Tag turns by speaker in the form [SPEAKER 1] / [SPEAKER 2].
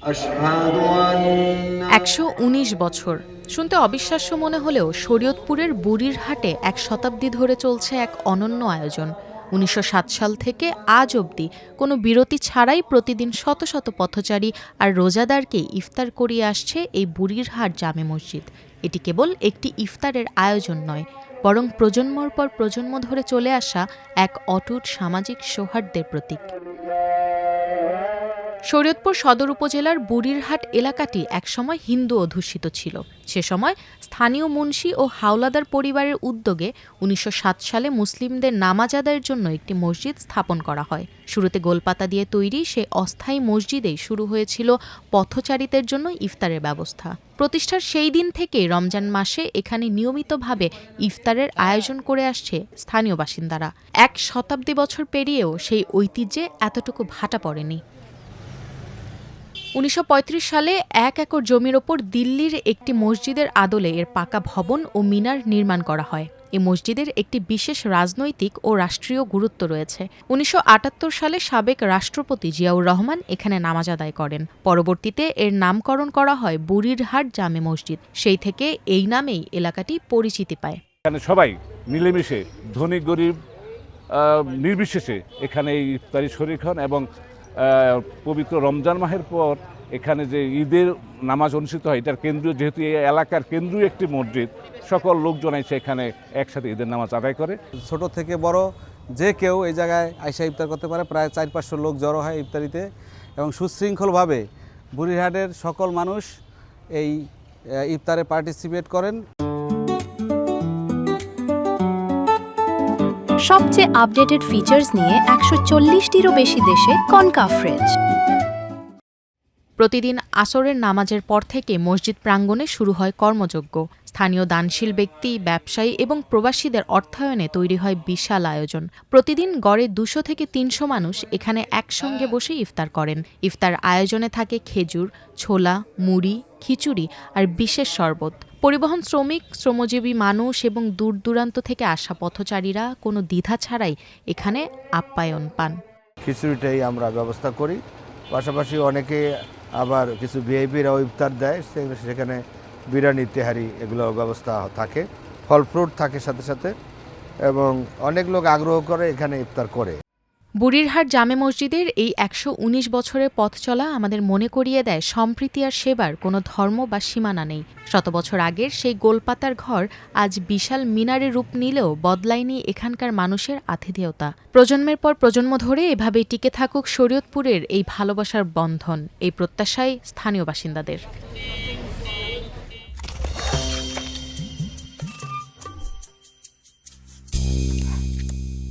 [SPEAKER 1] ১১৯ বছর শুনতে অবিশ্বাস্য মনে হলেও শরীয়তপুরের বুড়িরহাটে এক শতাব্দী ধরে চলছে এক অনন্য আয়োজন। ১৯০৭ সাল থেকে আজ অবধি কোনো বিরতি ছাড়াই প্রতিদিন শত শত পথচারী আর রোজাদারকে ইফতার করিয়ে আসছে এই বুড়িরহাট জামে মসজিদ। এটি কেবল একটি ইফতারের আয়োজন নয়, বরং প্রজন্মর পর প্রজন্ম ধরে চলে আসা এক অটুট সামাজিক সৌহার্দ্যের প্রতীক। শরীয়তপুর সদর উপজেলার বুড়িরহাট এলাকাটি একসময় হিন্দু অধ্যুষিত ছিল। সে সময় স্থানীয় মুন্সি ও হাওলাদার পরিবারের উদ্যোগে ১৯০৭ সালে মুসলিমদের নামাজ আদায়ের জন্য একটি মসজিদ স্থাপন করা হয়। শুরুতে গোলপাতা দিয়ে তৈরি সেই অস্থায়ী মসজিদেই শুরু হয়েছিল পথচারীদের জন্য ইফতারের ব্যবস্থা। প্রতিষ্ঠার সেই দিন থেকে রমজান মাসে এখানে নিয়মিতভাবে ইফতারের আয়োজন করে আসছে স্থানীয় বাসিন্দারা। ১ শতাব্দী বছর পেরিয়েও সেই ঐতিহ্যে এতটুকু ভাটা পড়েনি। ১৯৩৫ সালে ১ একর জমির ওপর দিল্লির একটি মসজিদের আদলে এর পাকা ভবন ও মিনার নির্মাণ করা হয়। এই মসজিদের একটি বিশেষ রাজনৈতিক ও রাষ্ট্রীয় গুরুত্ব রয়েছে। ১৯৭৮ সালে সাবেক রাষ্ট্রপতি জিয়াউর রহমান এখানে নামাজ আদায় করেন। পরবর্তীতে এর নামকরণ করা হয় বুড়িরহাট জামে মসজিদ। সেই থেকে এই নামেই এলাকাটি পরিচিতি পায়।
[SPEAKER 2] এখানে সবাই মিলেমিশে ধনী গরিব নির্বিশেষে এখানে ইফতারি শরীক হন এবং পবিত্র রমজান মাসের পর এখানে যে ঈদের নামাজ অনুষ্ঠিত হয়, এটার কেন্দ্রীয়, যেহেতু এই এলাকার কেন্দ্রীয় একটি মসজিদ, সকল লোকজন এসে এখানে একসাথে ঈদের নামাজ আদায় করে।
[SPEAKER 3] ছোট থেকে বড় যে কেউ এই জায়গায় আইসা ইফতার করতে পারে। প্রায় ৪-৫০০ লোক জড়ো হয় ইফতারিতে এবং সুশৃঙ্খলভাবে বুড়িরহাটের সকল মানুষ এই ইফতারে পার্টিসিপেট করেন।
[SPEAKER 4] সবচেয়ে আপডেটেড ফিচার্স নিয়ে ১৪০টিরও বেশি দেশে কনকাফ্রেজ।
[SPEAKER 1] প্রতিদিন আসরের নামাজের পর থেকে মসজিদ প্রাঙ্গণে শুরু হয় কর্মযজ্ঞ। স্থানীয় দানশীল ব্যক্তি, ব্যবসায়ী এবং প্রবাসীদের অর্থায়নে তৈরি হয় বিশাল আয়োজন। প্রতিদিন গড়ে ২০০ থেকে ৩০০ মানুষ এখানে একসঙ্গে বসে ইফতার করেন। ইফতার আয়োজনে থাকে খেজুর, ছোলা, মুড়ি, খিচুড়ি আর বিশেষ শরবত। পরিবহন শ্রমিক, শ্রমজীবী মানুষ এবং দূর দূরান্ত থেকে আসা পথচারীরা কোনো দ্বিধা ছাড়াই এখানে আপ্যায়ন পান।
[SPEAKER 5] খিচুড়িটাই আমরা ব্যবস্থা করি, পাশাপাশি অনেকে আবার কিছু ভিআইপিরাও ইফতার দেয়, সেখানে বিরিয়ানি, তেহারি এগুলো ব্যবস্থা থাকে। ফল ফ্রুট থাকে সাথে সাথে, এবং অনেক লোক আগ্রহ করে এখানে ইফতার করে।
[SPEAKER 1] বুড়িরহাট জামে মসজিদের এই ১১৯ বছরের পথ চলা আমাদের মনে করিয়ে দেয় সম্প্রীতি আর সেবার কোনো ধর্ম বা সীমানা নেই। শত বছর আগের সেই গোলপাতার ঘর আজ বিশাল মিনারে রূপ নিলেও বদলায়নি এখানকার মানুষের আতিথেয়তা। প্রজন্মের পর প্রজন্ম ধরে এভাবেই টিকে থাকুক শরীয়তপুরের এই ভালোবাসার বন্ধন, এই প্রত্যাশাই স্থানীয় বাসিন্দাদের।